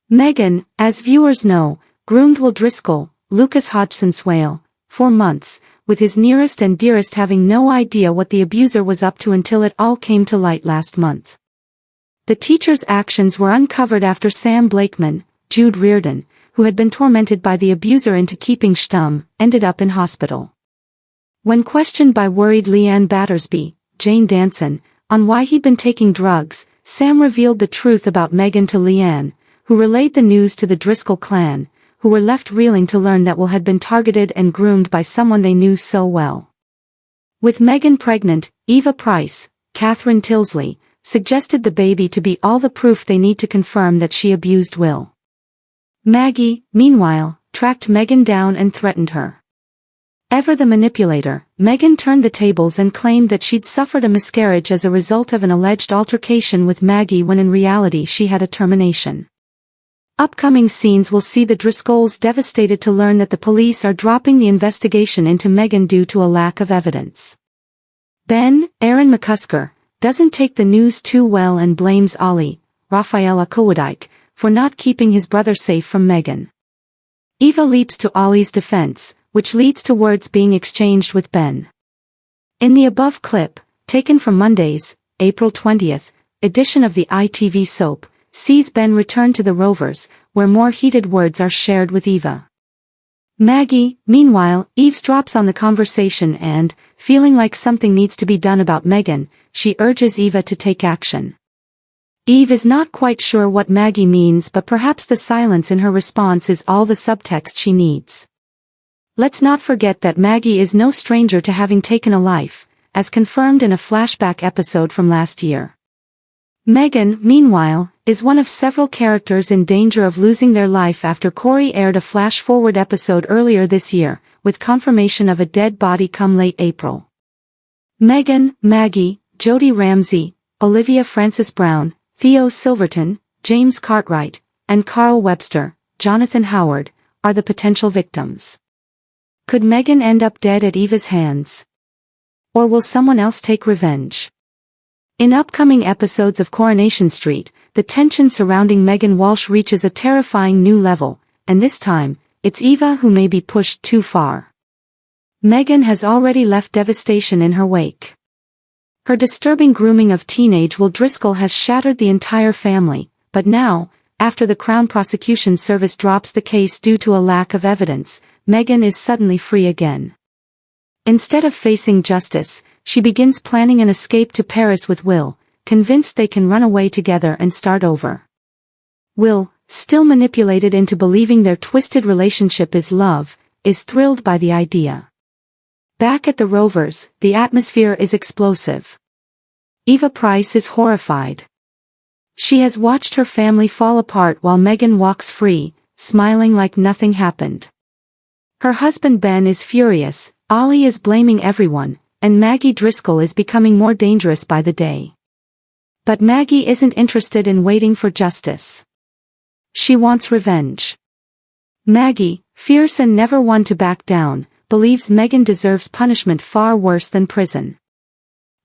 Megan, as viewers know, groomed Will Driscoll, Lucas Hodgson's whale, for months, with his nearest and dearest having no idea what the abuser was up to until it all came to light last month. The teacher's actions were uncovered after Sam Blakeman, Jude Reardon, who had been tormented by the abuser into keeping stum, ended up in hospital. When questioned by worried Leanne Battersby, Jane Danson, on why he'd been taking drugs, Sam revealed the truth about Megan to Leanne, who relayed the news to the Driscoll clan, who were left reeling to learn that Will had been targeted and groomed by someone they knew so well. With Megan pregnant, Eva Price, Catherine Tilsley, suggested the baby to be all the proof they need to confirm that she abused Will. Maggie, meanwhile, tracked Megan down and threatened her. Ever the manipulator, Megan turned the tables and claimed that she'd suffered a miscarriage as a result of an alleged altercation with Maggie when in reality she had a termination. Upcoming scenes will see the Driscolls devastated to learn that the police are dropping the investigation into Megan due to a lack of evidence. Ben, Aaron McCusker, doesn't take the news too well and blames Ollie, Rafaela Kowodike, for not keeping his brother safe from Megan. Eva leaps to Ollie's defense, which leads to words being exchanged with Ben. In the above clip, taken from Monday's, April 20th, edition of the ITV soap, sees Ben return to the Rovers, where more heated words are shared with Eva. Maggie, meanwhile, eavesdrops on the conversation and, feeling like something needs to be done about Megan, she urges Eva to take action. Eve is not quite sure what Maggie means, but perhaps the silence in her response is all the subtext she needs. Let's not forget that Maggie is no stranger to having taken a life, as confirmed in a flashback episode from last year. Megan, meanwhile, is one of several characters in danger of losing their life after Corrie aired a flash-forward episode earlier this year, with confirmation of a dead body come late April. Megan, Maggie, Jodie Ramsey, Olivia Francis Brown, Theo Silverton, James Cartwright, and Carl Webster, Jonathan Howard, are the potential victims. Could Megan end up dead at Eva's hands? Or will someone else take revenge? In upcoming episodes of Coronation Street, the tension surrounding Megan Walsh reaches a terrifying new level, and this time, it's Eva who may be pushed too far. Megan has already left devastation in her wake. Her disturbing grooming of teenage Will Driscoll has shattered the entire family, but now, after the Crown Prosecution Service drops the case due to a lack of evidence, Megan is suddenly free again. Instead of facing justice, she begins planning an escape to Paris with Will, convinced they can run away together and start over. Will, still manipulated into believing their twisted relationship is love, is thrilled by the idea. Back at the Rovers, the atmosphere is explosive. Eva Price is horrified. She has watched her family fall apart while Megan walks free, smiling like nothing happened. Her husband Ben is furious, Ollie is blaming everyone, and Maggie Driscoll is becoming more dangerous by the day. But Maggie isn't interested in waiting for justice. She wants revenge. Maggie, fierce and never one to back down, believes Megan deserves punishment far worse than prison.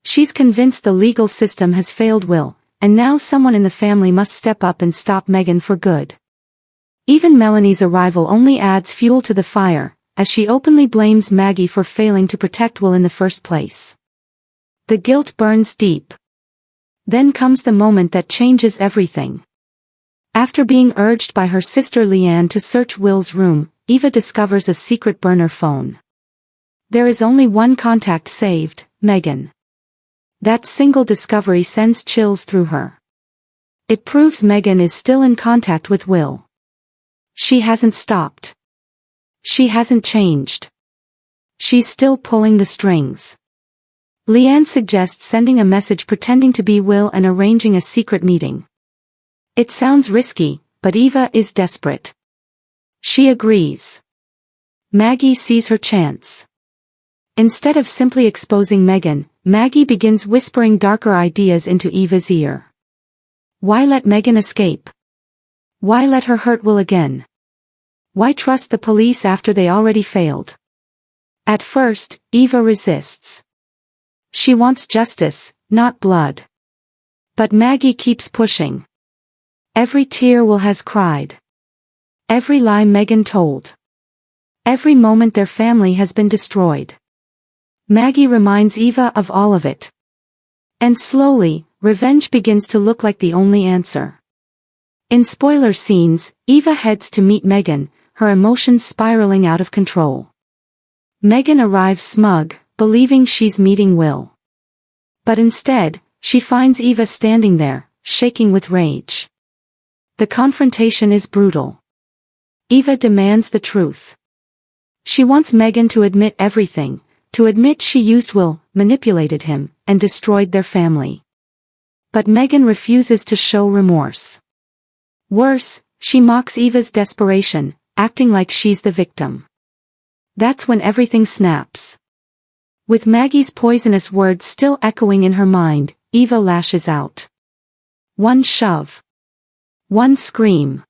She's convinced the legal system has failed Will, and now someone in the family must step up and stop Megan for good. Even Melanie's arrival only adds fuel to the fire, as she openly blames Maggie for failing to protect Will in the first place. The guilt burns deep. Then comes the moment that changes everything. After being urged by her sister Leanne to search Will's room, Eva discovers a secret burner phone. There is only one contact saved, Megan. That single discovery sends chills through her. It proves Megan is still in contact with Will. She hasn't stopped. She hasn't changed. She's still pulling the strings. Leanne suggests sending a message pretending to be Will and arranging a secret meeting. It sounds risky, but Eva is desperate. She agrees. Maggie sees her chance. Instead of simply exposing Megan, Maggie begins whispering darker ideas into Eva's ear. Why let Megan escape? Why let her hurt Will again? Why trust the police after they already failed? At first, Eva resists. She wants justice, not blood. But Maggie keeps pushing. Every tear Will has cried. Every lie Megan told. Every moment their family has been destroyed. Maggie reminds Eva of all of it. And slowly, revenge begins to look like the only answer. In spoiler scenes, Eva heads to meet Megan, her emotions spiraling out of control. Megan arrives smug, believing she's meeting Will. But instead, she finds Eva standing there, shaking with rage. The confrontation is brutal. Eva demands the truth. She wants Megan to admit everything, to admit she used Will, manipulated him, and destroyed their family. But Megan refuses to show remorse. Worse, she mocks Eva's desperation, acting like she's the victim. That's when everything snaps. With Maggie's poisonous words still echoing in her mind, Eva lashes out. One shove. One scream.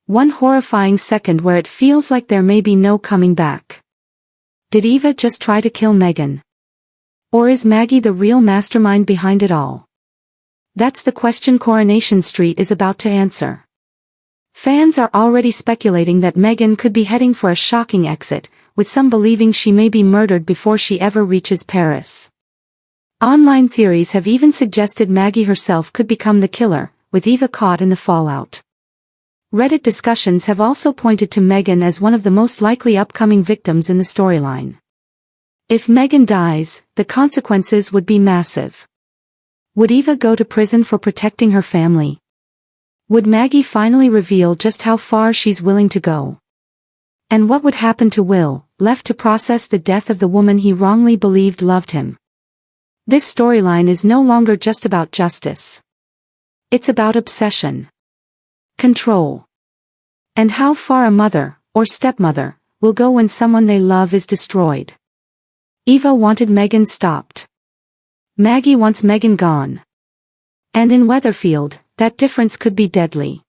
One horrifying second where it feels like there may be no coming back. Did Eva just try to kill Megan? Or is Maggie the real mastermind behind it all? That's the question Coronation Street is about to answer. Fans are already speculating that Megan could be heading for a shocking exit, with some believing she may be murdered before she ever reaches Paris. Online theories have even suggested Maggie herself could become the killer, with Eva caught in the fallout. Reddit discussions have also pointed to Megan as one of the most likely upcoming victims in the storyline. If Megan dies, the consequences would be massive. Would Eva go to prison for protecting her family? Would Maggie finally reveal just how far she's willing to go? And what would happen to Will, left to process the death of the woman he wrongly believed loved him? This storyline is no longer just about justice. It's about obsession. Control. And how far a mother, or stepmother, will go when someone they love is destroyed. Eva wanted Megan stopped. Maggie wants Megan gone. And in Weatherfield, that difference could be deadly.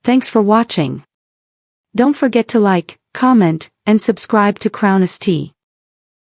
Thanks for watching. Don't forget to like, comment, and subscribe to Crown ST.